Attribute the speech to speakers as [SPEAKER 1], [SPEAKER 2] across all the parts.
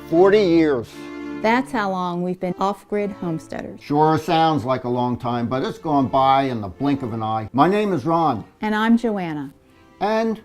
[SPEAKER 1] 40 years.
[SPEAKER 2] That's how long we've been off-grid homesteaders.
[SPEAKER 1] Sure sounds like a long time, but it's gone by in the blink of an eye. My name is Ron.
[SPEAKER 2] And I'm Joanna.
[SPEAKER 1] And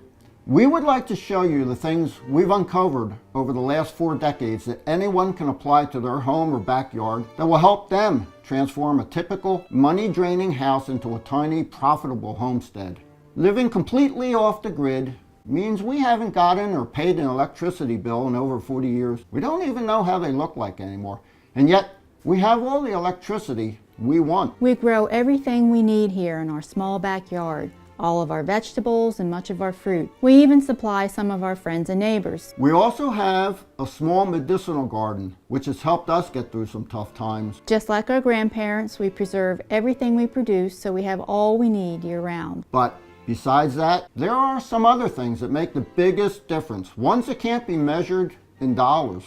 [SPEAKER 1] we would like to show you the things we've uncovered over the last 4 decades that anyone can apply to their home or backyard that will help them transform a typical money-draining house into a tiny, profitable homestead. Living completely off the grid means we haven't gotten or paid an electricity bill in over 40 years. We don't even know how they look like anymore. And yet, we have all the electricity we want.
[SPEAKER 2] We grow everything we need here in our small backyard, all of our vegetables and much of our fruit. We even supply some of our friends and neighbors.
[SPEAKER 1] We also have a small medicinal garden, which has helped us get through some tough times.
[SPEAKER 2] Just like our grandparents, we preserve everything we produce so we have all we need year-round.
[SPEAKER 1] But besides that, there are some other things that make the biggest difference, ones that can't be measured in dollars.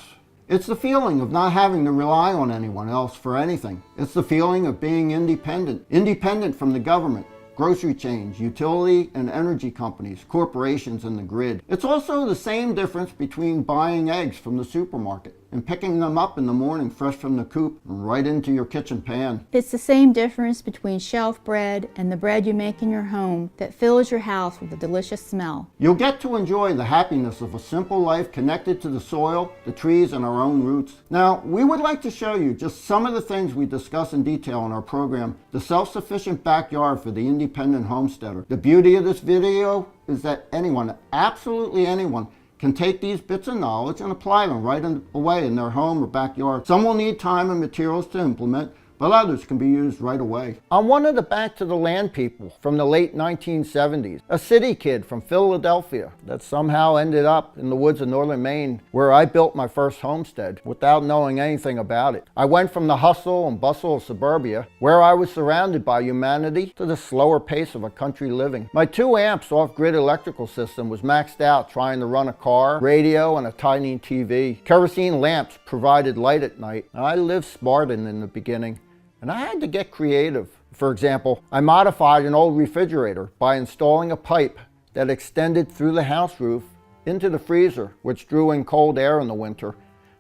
[SPEAKER 1] It's the feeling of not having to rely on anyone else for anything. It's the feeling of being independent from the government, grocery chains, utility and energy companies, corporations, and the grid. It's also the same difference between buying eggs from the supermarket and picking them up in the morning fresh from the coop and right into your kitchen pan.
[SPEAKER 2] It's the same difference between shelf bread and the bread you make in your home that fills your house with a delicious smell.
[SPEAKER 1] You'll get to enjoy the happiness of a simple life connected to the soil, the trees, and our own roots. Now, we would like to show you just some of the things we discuss in detail in our program, The Self-Sufficient Backyard for the Independent Homesteader. The beauty of this video is that anyone, absolutely anyone, can take these bits of knowledge and apply them right away in their home or backyard. Some will need time and materials to implement, but others can be used right away. I'm one of the back to the land people from the late 1970s, a city kid from Philadelphia that somehow ended up in the woods of northern Maine where I built my first homestead without knowing anything about it. I went from the hustle and bustle of suburbia, where I was surrounded by humanity, to the slower pace of a country living. My 2 amps off-grid electrical system was maxed out trying to run a car, radio, and a tiny TV. Kerosene lamps provided light at night. I lived Spartan in the beginning, and I had to get creative. For example, I modified an old refrigerator by installing a pipe that extended through the house roof into the freezer, which drew in cold air in the winter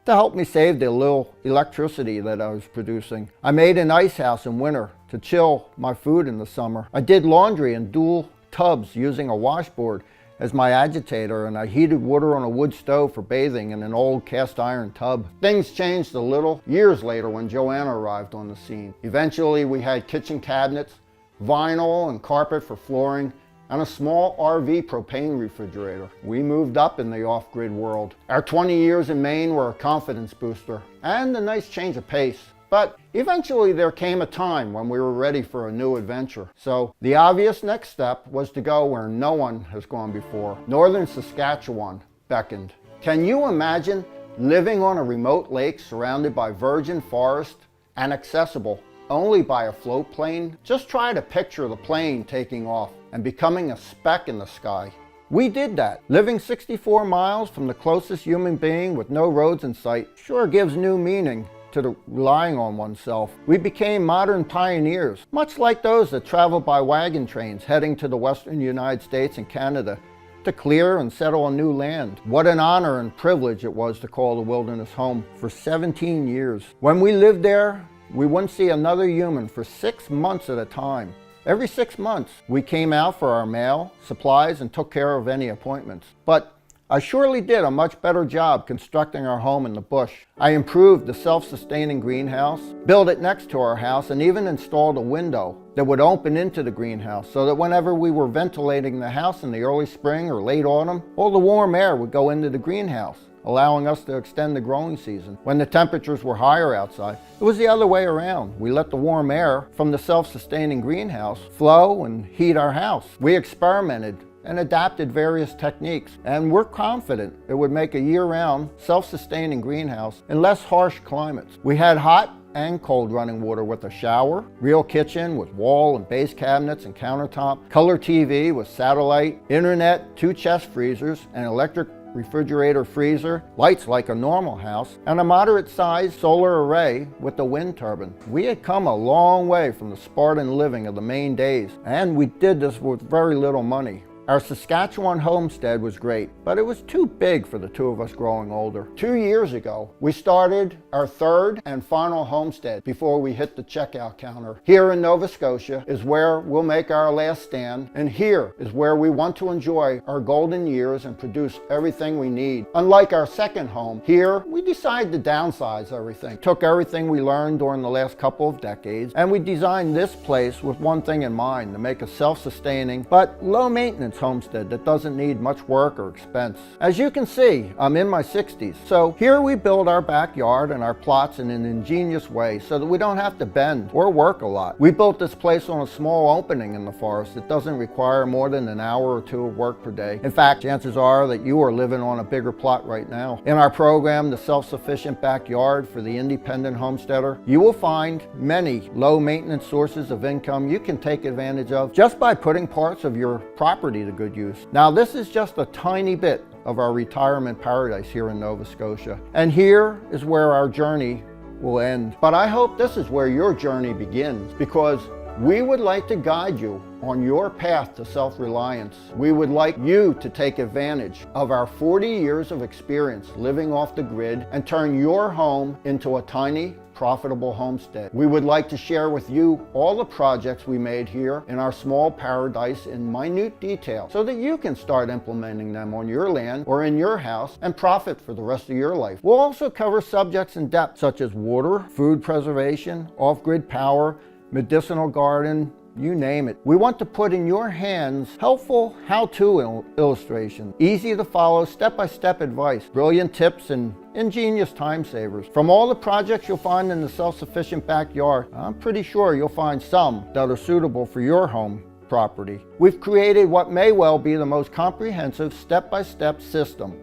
[SPEAKER 1] to help me save the little electricity that I was producing. I made an ice house in winter to chill my food in the summer. I did laundry in dual tubs using a washboard as my agitator, and I heated water on a wood stove for bathing in an old cast iron tub. Things changed a little years later when Joanna arrived on the scene. Eventually we had kitchen cabinets, vinyl and carpet for flooring, and a small RV propane refrigerator. We moved up in the off-grid world. Our 20 years in Maine were a confidence booster and a nice change of pace. But eventually there came a time when we were ready for a new adventure. So the obvious next step was to go where no one has gone before. Northern Saskatchewan beckoned. Can you imagine living on a remote lake surrounded by virgin forest and accessible only by a float plane? Just try to picture the plane taking off and becoming a speck in the sky. We did that. Living 64 miles from the closest human being with no roads in sight sure gives new meaning to relying on oneself. We became modern pioneers, much like those that traveled by wagon trains heading to the western United States and Canada to clear and settle on new land. What an honor and privilege it was to call the wilderness home for 17 years. When we lived there, we wouldn't see another human for 6 months at a time. Every 6 months, we came out for our mail, supplies, and took care of any appointments. But I surely did a much better job constructing our home in the bush. I improved the self-sustaining greenhouse, built it next to our house, and even installed a window that would open into the greenhouse so that whenever we were ventilating the house in the early spring or late autumn, all the warm air would go into the greenhouse, allowing us to extend the growing season. When the temperatures were higher outside, it was the other way around. We let the warm air from the self-sustaining greenhouse flow and heat our house. We experimented and adapted various techniques, and we're confident it would make a year-round, self-sustaining greenhouse in less harsh climates. We had hot and cold running water with a shower, real kitchen with wall and base cabinets and countertop, color TV with satellite, internet, 2 chest freezers, an electric refrigerator freezer, lights like a normal house, and a moderate-sized solar array with a wind turbine. We had come a long way from the Spartan living of the Maine days, and we did this with very little money. Our Saskatchewan homestead was great, but it was too big for the two of us growing older. 2 years ago, we started our third and final homestead before we hit the checkout counter. Here in Nova Scotia is where we'll make our last stand, and here is where we want to enjoy our golden years and produce everything we need. Unlike our second home, here we decided to downsize everything. Took everything we learned during the last couple of decades, and we designed this place with one thing in mind: to make a self-sustaining but low-maintenance homestead that doesn't need much work or expense. As you can see, I'm in my 60s, so here we build our backyard and our plots in an ingenious way so that we don't have to bend or work a lot. We built this place on a small opening in the forest that doesn't require more than an hour or two of work per day. In fact, chances are that you are living on a bigger plot right now. In our program, The Self-Sufficient Backyard for the Independent Homesteader, you will find many low-maintenance sources of income you can take advantage of just by putting parts of your property to good use. Now, this is just a tiny bit of our retirement paradise here in Nova Scotia, and here is where our journey will end. But I hope this is where your journey begins, because we would like to guide you on your path to self-reliance. We would like you to take advantage of our 40 years of experience living off the grid and turn your home into a tiny, profitable homestead. We would like to share with you all the projects we made here in our small paradise in minute detail so that you can start implementing them on your land or in your house and profit for the rest of your life. We'll also cover subjects in depth such as water, food preservation, off-grid power, medicinal garden, you name it. We want to put in your hands helpful how-to illustrations, easy to follow step-by-step advice, brilliant tips, and ingenious time savers. From all the projects you'll find in the Self-Sufficient Backyard, I'm pretty sure you'll find some that are suitable for your home property. We've created what may well be the most comprehensive step-by-step system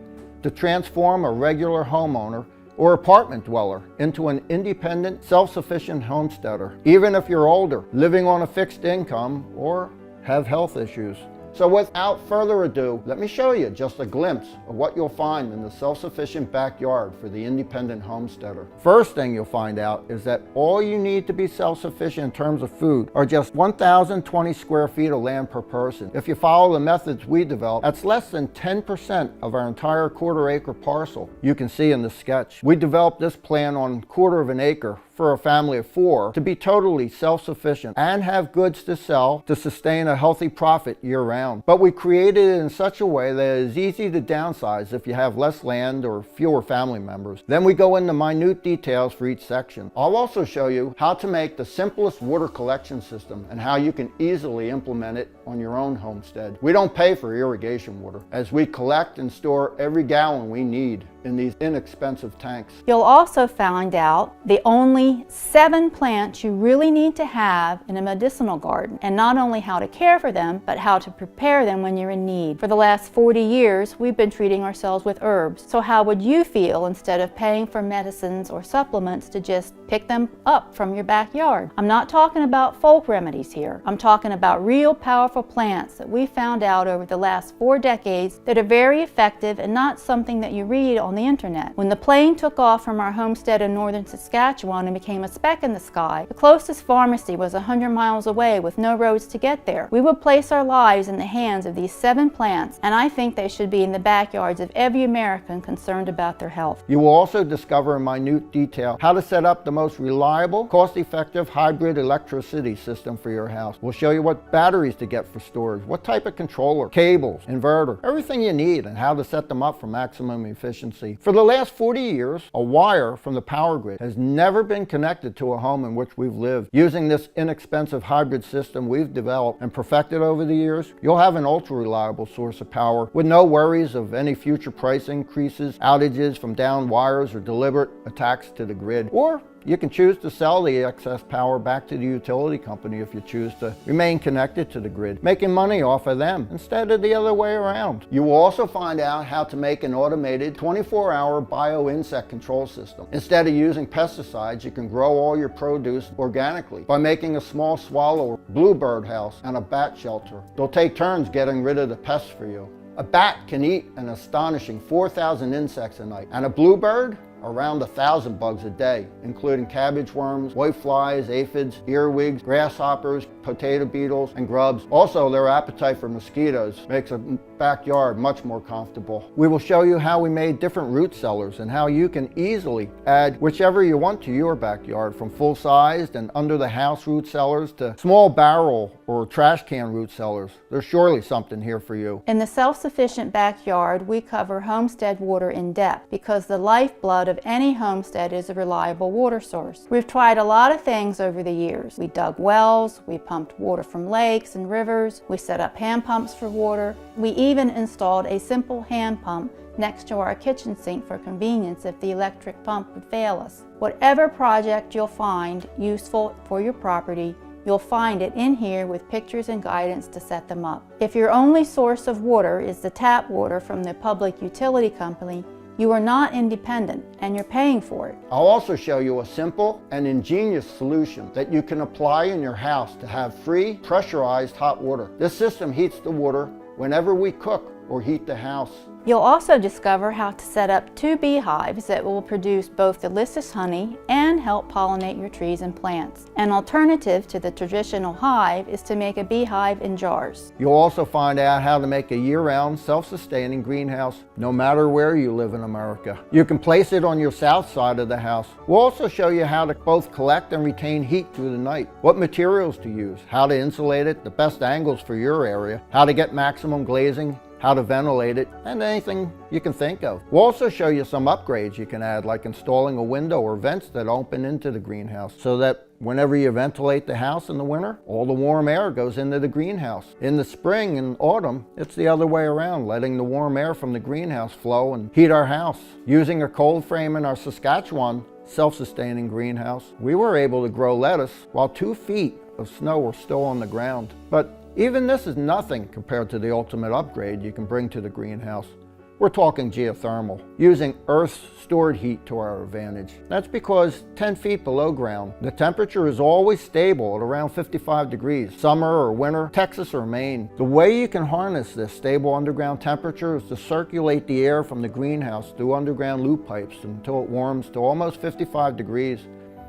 [SPEAKER 1] to transform a regular homeowner or apartment dweller into an independent, self-sufficient homesteader, even if you're older, living on a fixed income, or have health issues. So without further ado, let me show you just a glimpse of what you'll find in the Self-Sufficient Backyard for the Independent Homesteader. First thing you'll find out is that all you need to be self-sufficient in terms of food are just 1,020 square feet of land per person. If you follow the methods we developed, that's less than 10% of our entire quarter-acre parcel you can see in the sketch. We developed this plan on quarter of an acre for a family of 4 to be totally self-sufficient and have goods to sell to sustain a healthy profit year-round. But we created it in such a way that it is easy to downsize if you have less land or fewer family members. Then we go into minute details for each section. I'll also show you how to make the simplest water collection system and how you can easily implement it on your own homestead. We don't pay for irrigation water, as we collect and store every gallon we need in these inexpensive tanks.
[SPEAKER 2] You'll also find out the only 7 plants you really need to have in a medicinal garden, and not only how to care for them, but how to prepare them when you're in need. For the last 40 years, we've been treating ourselves with herbs. So how would you feel instead of paying for medicines or supplements to just pick them up from your backyard? I'm not talking about folk remedies here. I'm talking about real powerful plants that we found out over the last 4 decades that are very effective and not something that you read on the internet. When the plane took off from our homestead in northern Saskatchewan and became a speck in the sky, the closest pharmacy was 100 miles away with no roads to get there. We would place our lives in the hands of these 7 plants, and I think they should be in the backyards of every American concerned about their health.
[SPEAKER 1] You will also discover in minute detail how to set up the most reliable, cost-effective hybrid electricity system for your house. We'll show you what batteries to get for storage, what type of controller, cables, inverter, everything you need, and how to set them up for maximum efficiency. For the last 40 years, a wire from the power grid has never been connected to a home in which we've lived. Using this inexpensive hybrid system we've developed and perfected over the years, you'll have an ultra-reliable source of power with no worries of any future price increases, outages from downed wires, or deliberate attacks to the grid. Or you can choose to sell the excess power back to the utility company if you choose to remain connected to the grid, making money off of them instead of the other way around. You will also find out how to make an automated 24-hour bio-insect control system. Instead of using pesticides, you can grow all your produce organically by making a small swallow bluebird house and a bat shelter. They'll take turns getting rid of the pests for you. A bat can eat an astonishing 4,000 insects a night, and a bluebird around 1,000 bugs a day, including cabbage worms, whiteflies, aphids, earwigs, grasshoppers, potato beetles, and grubs. Also, their appetite for mosquitoes makes a backyard much more comfortable. We will show you how we made different root cellars and how you can easily add whichever you want to your backyard, from full-sized and under-the-house root cellars to small barrel or trash can root cellars. There's surely something here for you.
[SPEAKER 2] In the self-sufficient backyard, we cover homestead water in depth because the lifeblood of any homestead is a reliable water source. We've tried a lot of things over the years. We dug wells, we pumped water from lakes and rivers, we set up hand pumps for water. We even installed a simple hand pump next to our kitchen sink for convenience if the electric pump would fail us. Whatever project you'll find useful for your property, you'll find it in here with pictures and guidance to set them up. If your only source of water is the tap water from the public utility company, you are not independent and you're paying for it.
[SPEAKER 1] I'll also show you a simple and ingenious solution that you can apply in your house to have free pressurized hot water. This system heats the water whenever we cook or heat the house.
[SPEAKER 2] You'll also discover how to set up 2 beehives that will produce both delicious honey and help pollinate your trees and plants. An alternative to the traditional hive is to make a beehive in jars.
[SPEAKER 1] You'll also find out how to make a year-round, self-sustaining greenhouse no matter where you live in America. You can place it on your south side of the house. We'll also show you how to both collect and retain heat through the night, what materials to use, how to insulate it, the best angles for your area, how to get maximum glazing, how to ventilate it, and anything you can think of. We'll also show you some upgrades you can add, like installing a window or vents that open into the greenhouse so that whenever you ventilate the house in the winter, all the warm air goes into the greenhouse. In the spring and autumn, it's the other way around, letting the warm air from the greenhouse flow and heat our house. Using a cold frame in our Saskatchewan self-sustaining greenhouse, we were able to grow lettuce while 2 feet of snow were still on the ground. But even this is nothing compared to the ultimate upgrade you can bring to the greenhouse. We're talking geothermal, using Earth's stored heat to our advantage. That's because 10 feet below ground, the temperature is always stable at around 55 degrees, summer or winter, Texas or Maine. The way you can harness this stable underground temperature is to circulate the air from the greenhouse through underground loop pipes until it warms to almost 55 degrees.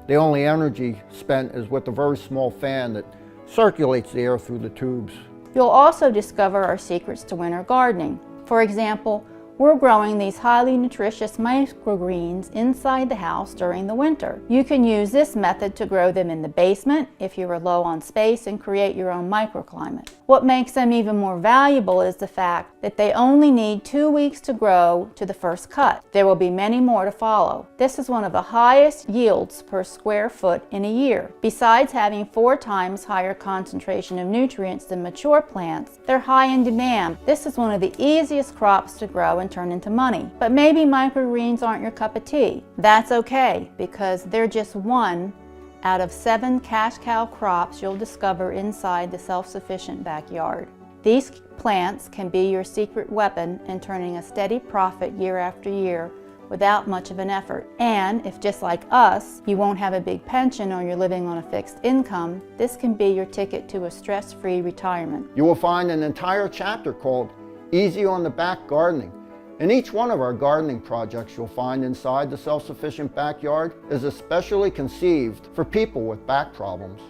[SPEAKER 1] The only energy spent is with a very small fan that circulates the air through the tubes.
[SPEAKER 2] You'll also discover our secrets to winter gardening. For example, we're growing these highly nutritious microgreens inside the house during the winter. You can use this method to grow them in the basement if you are low on space and create your own microclimate. What makes them even more valuable is the fact that they only need 2 weeks to grow to the first cut. There will be many more to follow. This is one of the highest yields per square foot in a year. Besides having 4 times higher concentration of nutrients than mature plants, they're high in demand. This is one of the easiest crops to grow and turn into money. But maybe microgreens aren't your cup of tea. That's okay, because they're just one out of 7 cash cow crops you'll discover inside the self-sufficient backyard. These plants can be your secret weapon in turning a steady profit year after year without much of an effort. And if, just like us, you won't have a big pension or you're living on a fixed income, this can be your ticket to a stress-free retirement.
[SPEAKER 1] You will find an entire chapter called Easy on the Back Gardening. In each one of our gardening projects you'll find inside the self-sufficient backyard is especially conceived for people with back problems.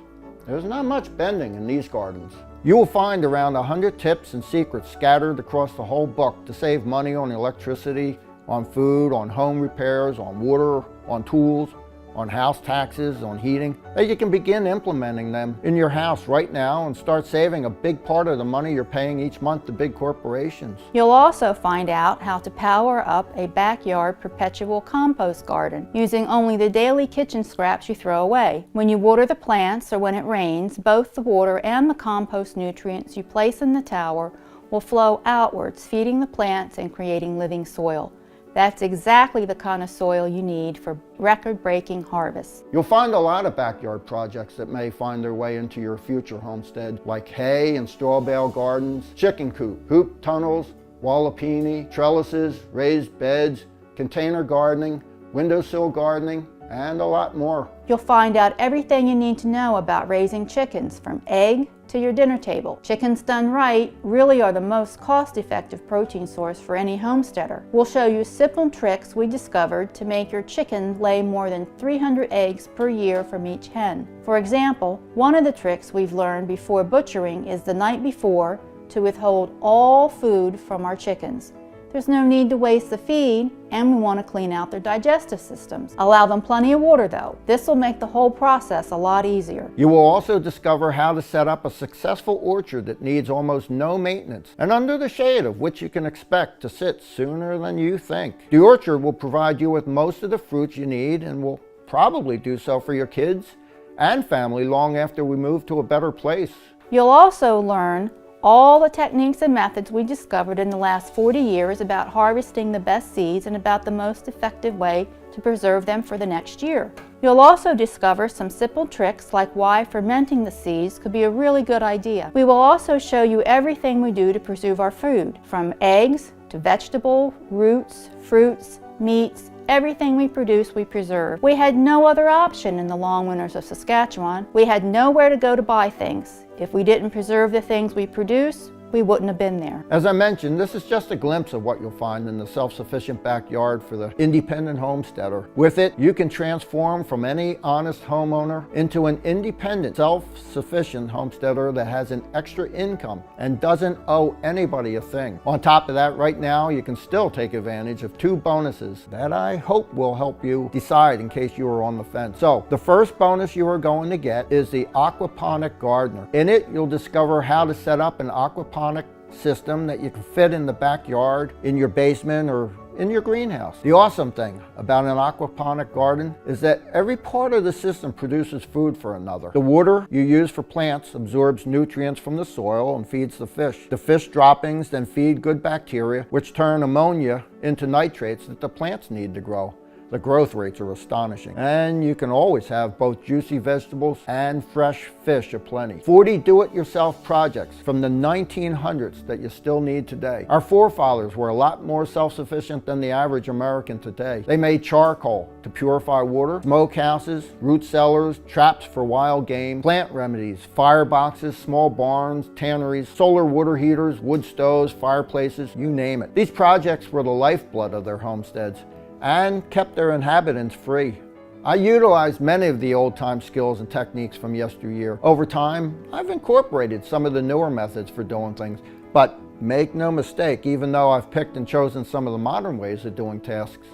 [SPEAKER 1] There's not much bending in these gardens. You will find around 100 tips and secrets scattered across the whole book to save money on electricity, on food, on home repairs, on water, on tools, on house taxes, on heating, that you can begin implementing them in your house right now and start saving a big part of the money you're paying each month to big corporations.
[SPEAKER 2] You'll also find out how to power up a backyard perpetual compost garden using only the daily kitchen scraps you throw away. When you water the plants or when it rains, both the water and the compost nutrients you place in the tower will flow outwards, feeding the plants and creating living soil. That's exactly the kind of soil you need for record-breaking harvests.
[SPEAKER 1] You'll find a lot of backyard projects that may find their way into your future homestead, like hay and straw bale gardens, chicken coop, hoop tunnels, wallopini, trellises, raised beds, container gardening, windowsill gardening, and a lot more.
[SPEAKER 2] You'll find out everything you need to know about raising chickens, from egg to your dinner table. Chickens done right really are the most cost-effective protein source for any homesteader. We'll show you simple tricks we discovered to make your chicken lay more than 300 eggs per year from each hen. For example, one of the tricks we've learned before butchering is the night before to withhold all food from our chickens. There's no need to waste the feed, and we want to clean out their digestive systems. Allow them plenty of water though. This will make the whole process a lot easier.
[SPEAKER 1] You will also discover how to set up a successful orchard that needs almost no maintenance, and under the shade of which you can expect to sit sooner than you think. The orchard will provide you with most of the fruits you need, and will probably do so for your kids and family long after we move to a better place.
[SPEAKER 2] You'll also learn all the techniques and methods we discovered in the last 40 years about harvesting the best seeds and about the most effective way to preserve them for the next year. You'll also discover some simple tricks like why fermenting the seeds could be a really good idea. We will also show you everything we do to preserve our food, from eggs to vegetable, roots, fruits, meats. Everything we produce, we preserve. We had no other option in the long winters of Saskatchewan. We had nowhere to go to buy things. If we didn't preserve the things we produce, we wouldn't have been there.
[SPEAKER 1] As I mentioned, this is just a glimpse of what you'll find in the self-sufficient backyard for the independent homesteader. With it, you can transform from any honest homeowner into an independent, self-sufficient homesteader that has an extra income and doesn't owe anybody a thing. On top of that, right now, you can still take advantage of 2 bonuses that I hope will help you decide in case you are on the fence. So, the first bonus you are going to get is the Aquaponic Gardener. In it, you'll discover how to set up an aquaponic system that you can fit in the backyard, in your basement, or in your greenhouse. The awesome thing about an aquaponic garden is that every part of the system produces food for another. The water you use for plants absorbs nutrients from the soil and feeds the fish. The fish droppings then feed good bacteria, which turn ammonia into nitrates that the plants need to grow. The growth rates are astonishing. And you can always have both juicy vegetables and fresh fish aplenty. 40 do-it-yourself projects from the 1900s that you still need today. Our forefathers were a lot more self-sufficient than the average American today. They made charcoal to purify water, smokehouses, root cellars, traps for wild game, plant remedies, fireboxes, small barns, tanneries, solar water heaters, wood stoves, fireplaces, you name it. These projects were the lifeblood of their homesteads and kept their inhabitants free. I utilized many of the old-time skills and techniques from yesteryear. Over time, I've incorporated some of the newer methods for doing things, but make no mistake, even though I've picked and chosen some of the modern ways of doing tasks,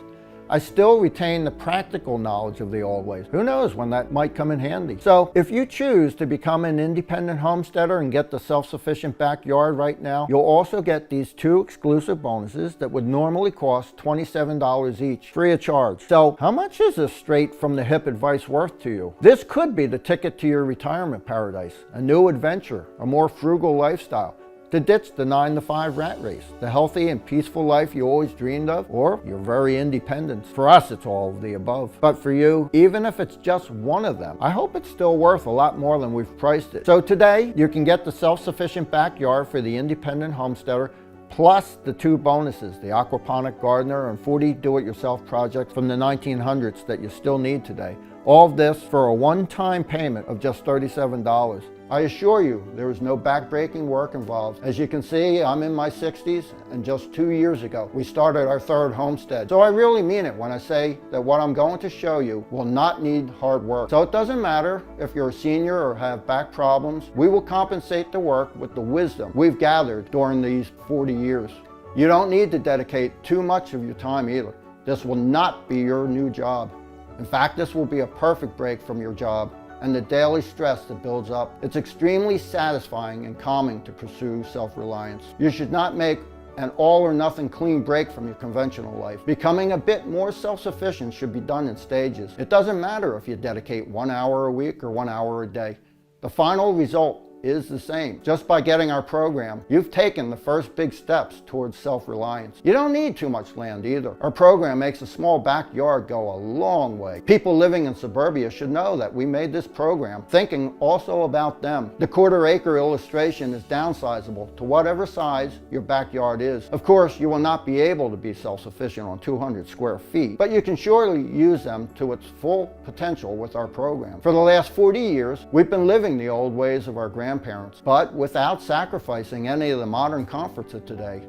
[SPEAKER 1] I still retain the practical knowledge of the old ways. Who knows when that might come in handy. So if you choose to become an independent homesteader and get the self-sufficient backyard right now, you'll also get these 2 exclusive bonuses that would normally cost $27 each, free of charge. So how much is this straight from the hip advice worth to you? This could be the ticket to your retirement paradise, a new adventure, a more frugal lifestyle, to ditch the 9-to-5 rat race, the healthy and peaceful life you always dreamed of, or your very independence. For us, it's all of the above. But for you, even if it's just one of them, I hope it's still worth a lot more than we've priced it. So today, you can get the self-sufficient backyard for the independent homesteader, plus the 2 bonuses, the Aquaponic Gardener and 40 do-it-yourself projects from the 1900s that you still need today. All of this for a one-time payment of just $37. I assure you, there is no back-breaking work involved. As you can see, I'm in my 60s, and just 2 years ago, we started our 3rd homestead. So I really mean it when I say that what I'm going to show you will not need hard work. So it doesn't matter if you're a senior or have back problems, we will compensate the work with the wisdom we've gathered during these 40 years. You don't need to dedicate too much of your time either. This will not be your new job. In fact, this will be a perfect break from your job and the daily stress that builds up. It's extremely satisfying and calming to pursue self-reliance. You should not make an all or nothing clean break from your conventional life. Becoming a bit more self-sufficient should be done in stages. It doesn't matter if you dedicate 1 hour a week or 1 hour a day. The final result is the same. Just by getting our program, you've taken the first big steps towards self-reliance. You don't need too much land either. Our program makes a small backyard go a long way. People living in suburbia should know that we made this program thinking also about them. The quarter-acre illustration is downsizable to whatever size your backyard is. Of course, you will not be able to be self-sufficient on 200 square feet, but you can surely use them to its full potential with our program. For the last 40 years, we've been living the old ways of our grandparents, but without sacrificing any of the modern comforts of today.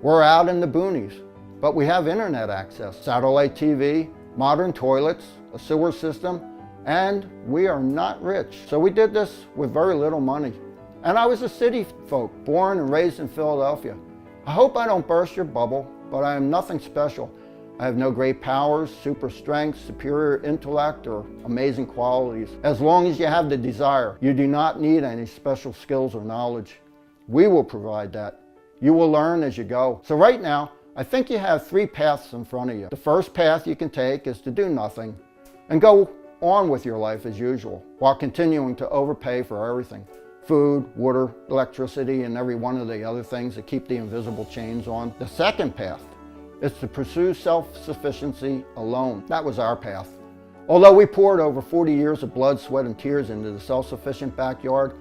[SPEAKER 1] We're out in the boonies, but we have internet access, satellite TV, modern toilets, a sewer system, and we are not rich. So we did this with very little money. And I was a city folk, born and raised in Philadelphia. I hope I don't burst your bubble, but I am nothing special. I have no great powers, super strength, superior intellect, or amazing qualities. As long as you have the desire, you do not need any special skills or knowledge. We will provide that. You will learn as you go. So right now, I think you have 3 paths in front of you. The first path you can take is to do nothing and go on with your life as usual, while continuing to overpay for everything. Food, water, electricity, and every one of the other things that keep the invisible chains on. The second path is to pursue self-sufficiency alone. That was our path. Although we poured over 40 years of blood, sweat, and tears into the self-sufficient backyard,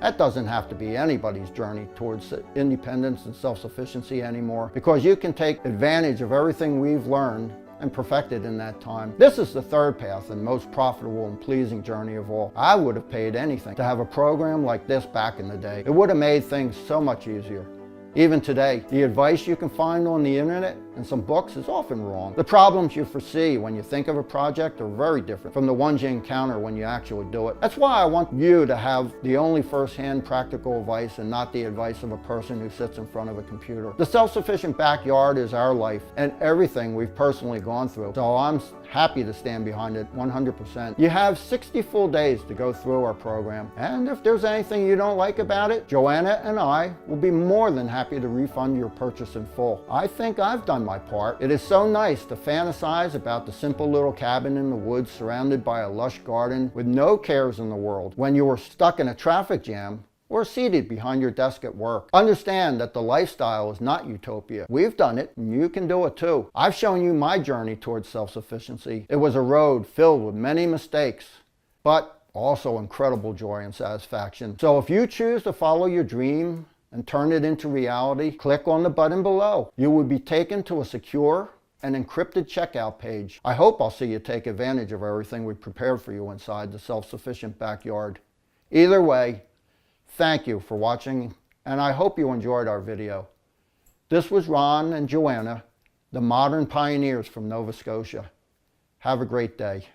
[SPEAKER 1] that doesn't have to be anybody's journey towards independence and self-sufficiency anymore, because you can take advantage of everything we've learned and perfected in that time. This is the third path and most profitable and pleasing journey of all. I would have paid anything to have a program like this back in the day. It would have made things so much easier. Even today, the advice you can find on the internet and some books is often wrong. The problems you foresee when you think of a project are very different from the ones you encounter when you actually do it. That's why I want you to have the only first-hand practical advice and not the advice of a person who sits in front of a computer. The self-sufficient backyard is our life and everything we've personally gone through, so I'm happy to stand behind it 100%. You have 60 full days to go through our program, and if there's anything you don't like about it, Joanna and I will be more than happy to refund your purchase in full. I think I've done my part. It is so nice to fantasize about the simple little cabin in the woods surrounded by a lush garden with no cares in the world when you are stuck in a traffic jam or seated behind your desk at work. Understand that the lifestyle is not utopia. We've done it, and you can do it too. I've shown you my journey towards self-sufficiency. It was a road filled with many mistakes, but also incredible joy and satisfaction. So if you choose to follow your dream and turn it into reality, click on the button below. You will be taken to a secure and encrypted checkout page. I hope I'll see you take advantage of everything we prepared for you inside the self-sufficient backyard. Either way, thank you for watching, and I hope you enjoyed our video. This was Ron and Joanna, the modern pioneers from Nova Scotia. Have a great day.